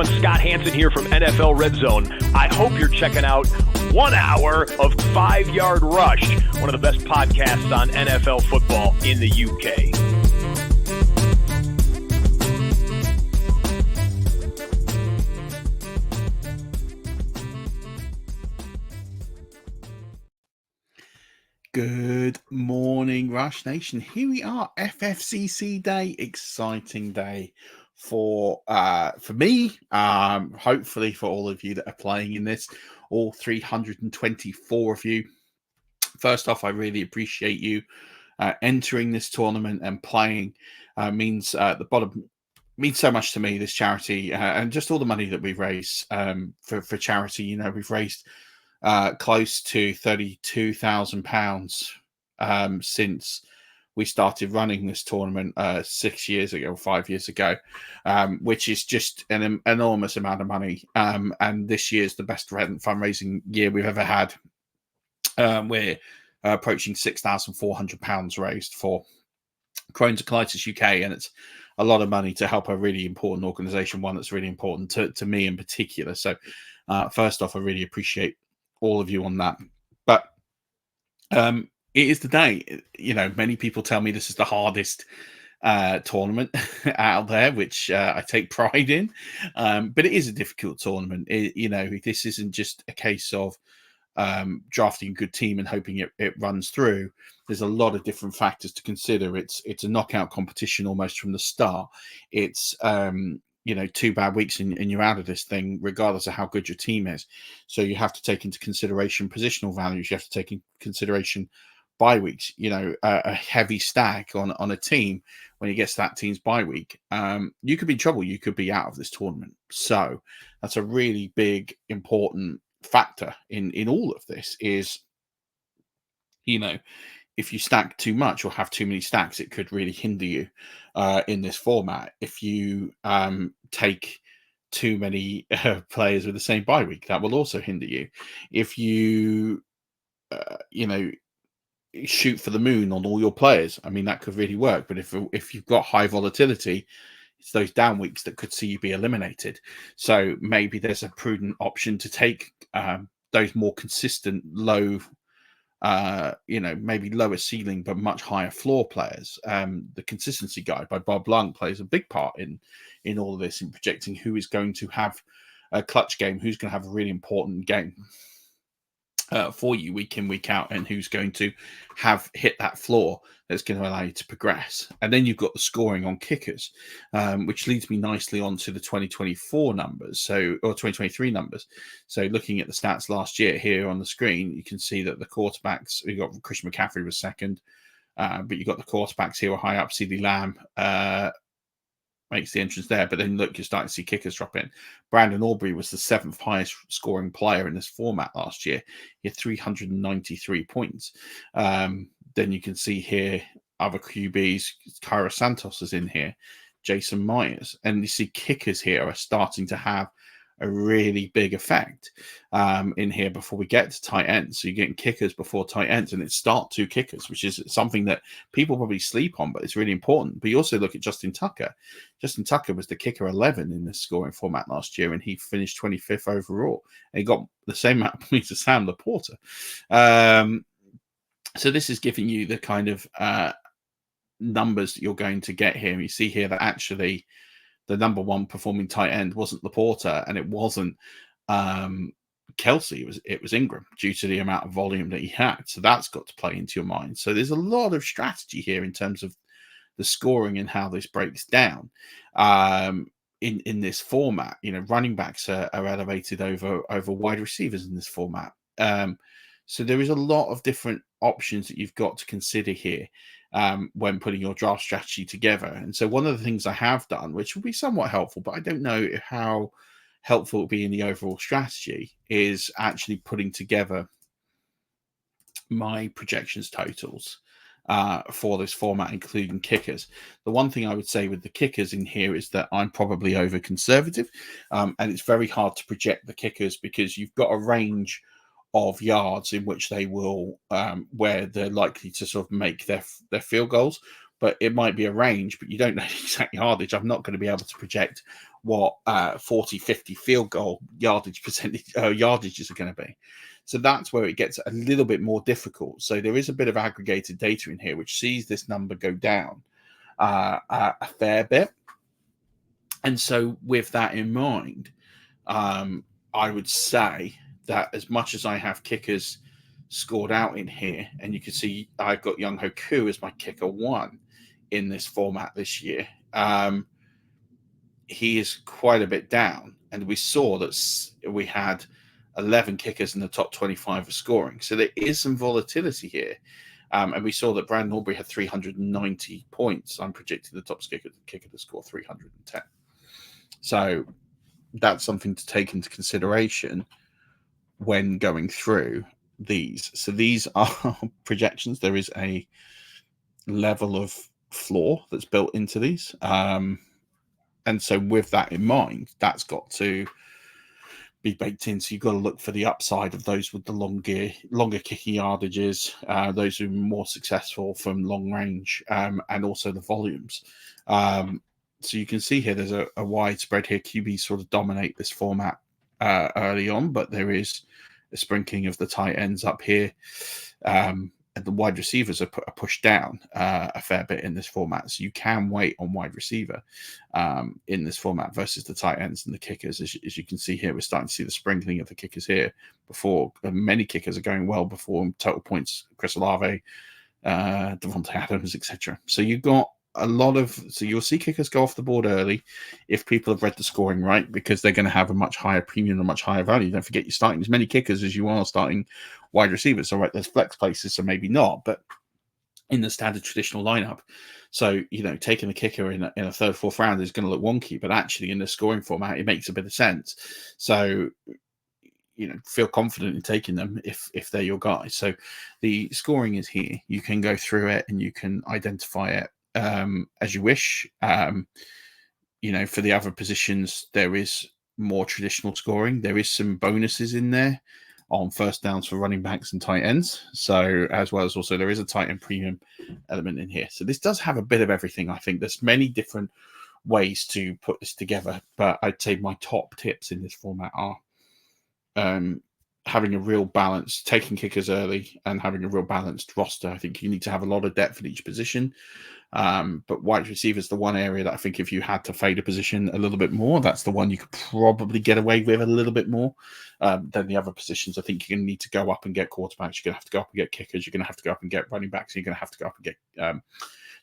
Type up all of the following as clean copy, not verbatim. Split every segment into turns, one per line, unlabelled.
everyone. Scott Hansen here from NFL Red Zone. I hope you're checking out 1 hour of 5 Yard Rush, one of the best podcasts on NFL football in the UK.
Good morning, Rush Nation. Here we are, FFCC day, exciting day for me, hopefully for all of you that are playing in this, all 324 of you. First off, I really appreciate you entering this tournament and playing. Means the bottom means so much to me, this charity, and just all the money that we've raised for charity. You know, we've raised close to £32,000 since we started running this tournament 6 years ago, 5 years ago, which is just an enormous amount of money. And this year's the best fundraising year we've ever had. We're approaching £6,400 raised for Crohn's and Colitis UK, and it's a lot of money to help a really important organisation, one that's really important to me in particular. So first off, I really appreciate all of you on that. But it is the day. You know, many people tell me this is the hardest tournament out there, which I take pride in. But it is a difficult tournament. This isn't just a case of drafting a good team and hoping it runs through. There's a lot of different factors to consider. It's a knockout competition almost from the start. It's 2 bad weeks and you're out of this thing, regardless of how good your team is. So you have to take into consideration positional values. You have to take into consideration bye weeks. A heavy stack on a team when it gets to that team's bye week, you could be in trouble. You could be out of this tournament. So that's a really big, important factor in all of this. Is if you stack too much or have too many stacks, it could really hinder you in this format. If you take too many players with the same bye week, that will also hinder you. If you, shoot for the moon on all your players, I mean, that could really work. But if you've got high volatility, it's those down weeks that could see you be eliminated. So maybe there's a prudent option to take those more consistent, low, maybe lower ceiling but much higher floor players. The Consistency Guide by Bob Lung plays a big part in all of this, in projecting who is going to have a clutch game, who's going to have a really important game for you week in, week out, and who's going to have hit that floor that's going to allow you to progress. And then you've got the scoring on kickers, which leads me nicely on to the 2024 numbers, or 2023 numbers. So looking at the stats last year here on the screen, you can see that the quarterbacks, you got Christian McCaffrey was second, but you got the quarterbacks here were high up. CeeDee Lamb makes the entrance there, but then look, you're starting to see kickers drop in. Brandon Aubrey was the 7th highest scoring player in this format last year. He had 393 points. Then you can see here other QBs. Kyra Santos is in here, Jason Myers, and you see kickers here are starting to have a really big effect in here before we get to tight ends. So you're getting kickers before tight ends, and it's start 2 kickers, which is something that people probably sleep on, but it's really important. But you also look at Justin Tucker. Justin Tucker was the kicker 11 in this scoring format last year, and he finished 25th overall. And he got the same amount of points as Sam Laporta. So this is giving you the kind of numbers that you're going to get here. And you see here that actually the number one performing tight end wasn't Laporta, and it wasn't Kelsey. It was Ingram, due to the amount of volume that he had. So that's got to play into your mind. So there's a lot of strategy here in terms of the scoring and how this breaks down in this format. Running backs are elevated over wide receivers in this format. So there is a lot of different options that you've got to consider here when putting your draft strategy together. And so one of the things I have done, which will be somewhat helpful, but I don't know how helpful it will be in the overall strategy, is actually putting together my projections totals for this format, including kickers. The one thing I would say with the kickers in here is that I'm probably over conservative, and it's very hard to project the kickers because you've got a range of yards in which they will, where they're likely to sort of make their field goals. But it might be a range, but you don't know the exact yardage. I'm not going to be able to project what 40, 50 field goal yardages are going to be. So that's where it gets a little bit more difficult. So there is a bit of aggregated data in here which sees this number go down a fair bit. And so with that in mind, I would say that as much as I have kickers scored out in here, and you can see I've got Young Hoku as my kicker 1 in this format this year, he is quite a bit down. And we saw that we had 11 kickers in the top 25 of scoring. So there is some volatility here. And we saw that Brandon Aubrey had 390 points. I'm projecting the top kicker to score 310. So that's something to take into consideration when going through these. So these are projections. There is a level of floor that's built into these. And so with that in mind, that's got to be baked in. So you've got to look for the upside of those with the longer kicking yardages, those who are more successful from long range, and also the volumes. So you can see here there's a wide spread here. QBs sort of dominate this format early on, but there is a sprinkling of the tight ends up here. And the wide receivers are pushed down a fair bit in this format. So you can wait on wide receiver in this format versus the tight ends and the kickers. As you can see here, we're starting to see the sprinkling of the kickers here before many kickers are going well before total points, Chris Olave, Devontae Adams, etc. So you've got a lot of, so you'll see kickers go off the board early if people have read the scoring right, because they're going to have a much higher premium and much higher value. Don't forget, you're starting as many kickers as you are starting wide receivers. So right, there's flex places, so maybe not, but in the standard traditional lineup. So, taking the kicker in a third, fourth round is going to look wonky, but actually in the scoring format, it makes a bit of sense. So, feel confident in taking them if they're your guys. So the scoring is here. You can go through it and you can identify it as you wish. For the other positions, there is more traditional scoring. There is some bonuses in there on first downs for running backs and tight ends. So as well as also there is a tight end premium element in here. So this does have a bit of everything. I think there's many different ways to put this together, but I'd say my top tips in this format are having a real balance, taking kickers early and having a real balanced roster. I think you need to have a lot of depth at each position. But wide receiver is the one area that I think if you had to fade a position a little bit more, that's the one you could probably get away with a little bit more than the other positions. I think you're going to need to go up and get quarterbacks. You're going to have to go up and get kickers. You're going to have to go up and get running backs. You're going to have to go up and get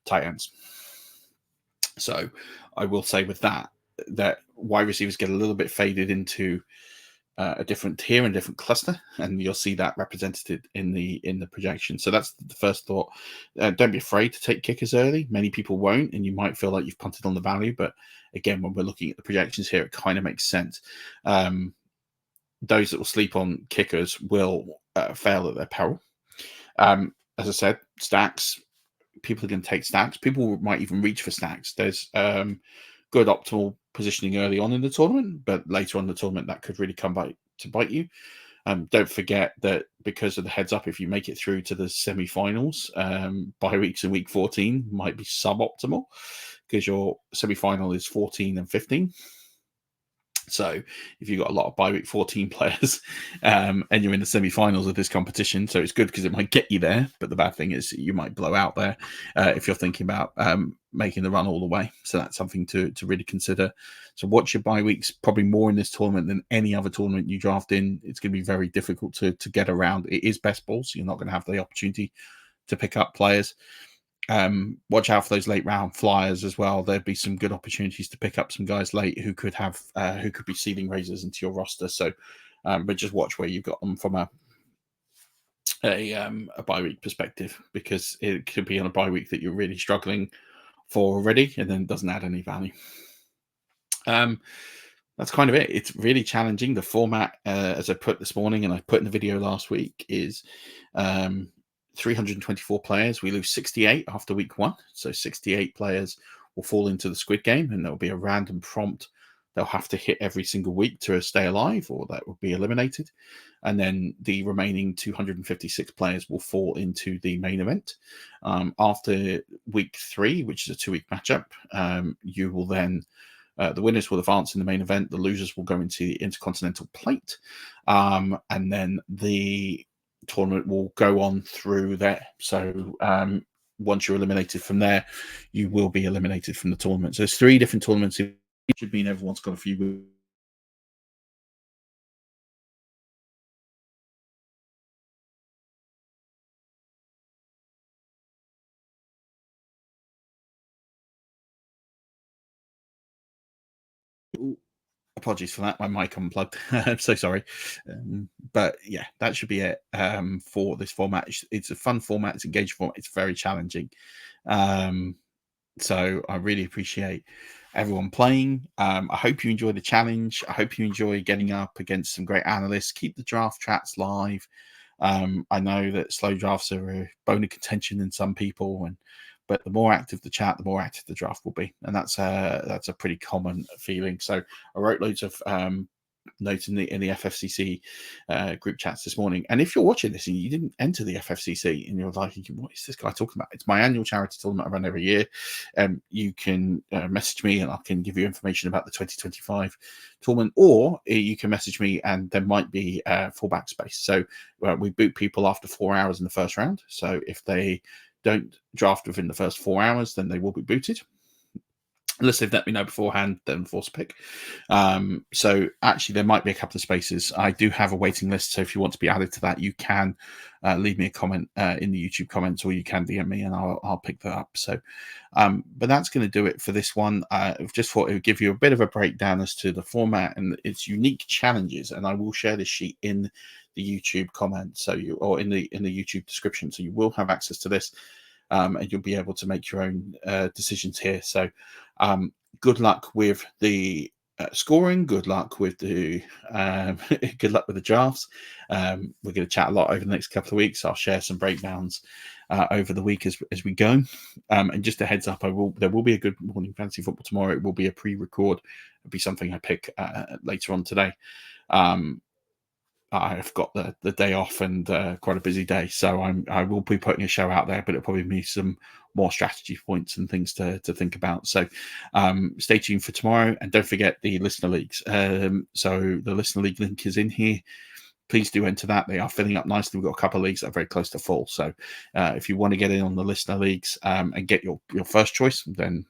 tight ends. So I will say with that wide receivers get a little bit faded into a different tier and different cluster, and you'll see that represented in the projection. So that's the first thought. Don't be afraid to take kickers early. Many people won't, and you might feel like you've punted on the value, but again, when we're looking at the projections here, it kind of makes sense. Those that will sleep on kickers will fail at their peril. As I said, stacks. People are going to take stacks. People might even reach for stacks. There's good optimal positioning early on in the tournament, but later on in the tournament that could really come to bite you. Don't forget that because of the heads up, if you make it through to the semi-finals, bye weeks in week 14 might be suboptimal because your semi-final is 14 and 15. So if you've got a lot of bye week 14 players and you're in the semi-finals of this competition, so it's good because it might get you there, but the bad thing is you might blow out there if you're thinking about making the run all the way. So that's something to really consider. So watch your bye weeks, probably more in this tournament than any other tournament you draft in. It's going to be very difficult to get around. It is best ball, so you're not going to have the opportunity to pick up players. Watch out for those late round flyers as well. There'd be some good opportunities to pick up some guys late who could have who could be ceiling raisers into your roster. So, but just watch where you've got them from a bye week perspective, because it could be on a bye week that you're really struggling for already, and then it doesn't add any value. That's kind of it. It's really challenging. The format, as I put this morning and I put in the video last week, is 324 players. We lose 68 after week 1. So 68 players will fall into the Squid Game, and there'll be a random prompt they'll have to hit every single week to stay alive, or that will be eliminated. And then the remaining 256 players will fall into the main event. After week 3, which is a 2-week matchup, you will then The winners will advance in the main event. The losers will go into the Intercontinental Plate, and then the tournament will go on through there. So once you're eliminated from there, you will be eliminated from the tournament. So there's 3 different tournaments. It should mean everyone's got a few. Apologies for that. My mic unplugged. I'm so sorry. But yeah, that should be it for this format. It's a fun format. It's engaging format. It's very challenging. So I really appreciate everyone playing. I hope you enjoy the challenge. I hope you enjoy getting up against some great analysts. Keep the draft chats live. I know that slow drafts are a bone of contention in some people, but the more active the chat, the more active the draft will be, and that's a pretty common feeling. So I wrote loads of notes in the FFCC group chats this morning. And if you're watching this and you didn't enter the FFCC and you're like, what is this guy talking about? It's my annual charity tournament I run every year. You can message me and I can give you information about the 2025 tournament, or you can message me and there might be fallback space. So we boot people after 4 hours in the first round. So if they don't draft within the first 4 hours, then they will be booted. Unless they've let me know beforehand, then force a pick. So actually, there might be a couple of spaces. I do have a waiting list, so if you want to be added to that, you can leave me a comment in the YouTube comments, or you can DM me, and I'll pick that up. So, but that's going to do it for this one. I've just thought it would give you a bit of a breakdown as to the format and its unique challenges, and I will share this sheet in the YouTube comments, or in the YouTube description, so you will have access to this. And you'll be able to make your own decisions here. So good luck with the scoring. Good luck with the good luck with the drafts. We're going to chat a lot over the next couple of weeks. I'll share some breakdowns over the week as we go. And just a heads up, there will be a Good Morning Fantasy Football tomorrow. It will be a pre-record. It'll be something I pick later on today. I've got the day off and quite a busy day, so I will be putting a show out there, but it'll probably be some more strategy points and things to think about. So stay tuned for tomorrow, and don't forget the listener leagues. So the listener league link is in here. Please do enter that. They are filling up nicely. We've got a couple of leagues that are very close to full. So if you want to get in on the listener leagues and get your first choice, then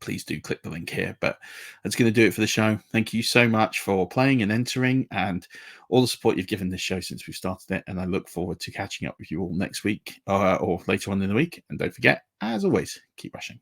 please do click the link here. But that's going to do it for the show. Thank you so much for playing and entering, and all the support you've given this show since we've started it. And I look forward to catching up with you all next week or later on in the week. And don't forget, as always, keep rushing.